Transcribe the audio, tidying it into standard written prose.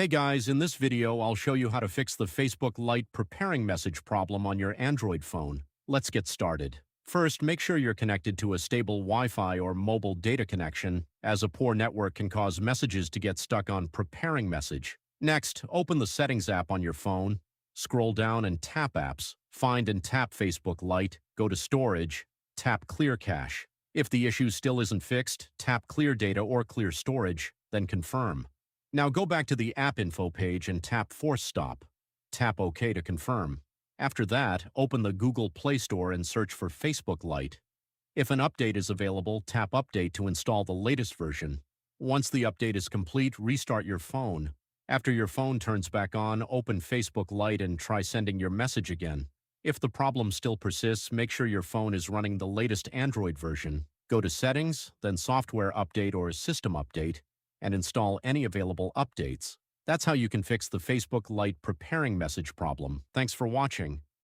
Hey guys, in this video, I'll show you how to fix the Facebook Lite preparing message problem on your Android phone. Let's get started. First, make sure you're connected to a stable Wi-Fi or mobile data connection, as a poor network can cause messages to get stuck on preparing message. Next, open the Settings app on your phone, scroll down and tap Apps, find and tap Facebook Lite, go to Storage, tap Clear Cache. If the issue still isn't fixed, tap Clear Data or Clear Storage, then Confirm. Now go back to the App Info page and tap Force Stop. Tap OK to confirm. After that, open the Google Play Store and search for Facebook Lite. If an update is available, tap Update to install the latest version. Once the update is complete, restart your phone. After your phone turns back on, open Facebook Lite and try sending your message again. If the problem still persists, make sure your phone is running the latest Android version. Go to Settings, then Software Update or System Update, and install any available updates. That's how you can fix the Facebook Lite preparing message problem. Thanks for watching.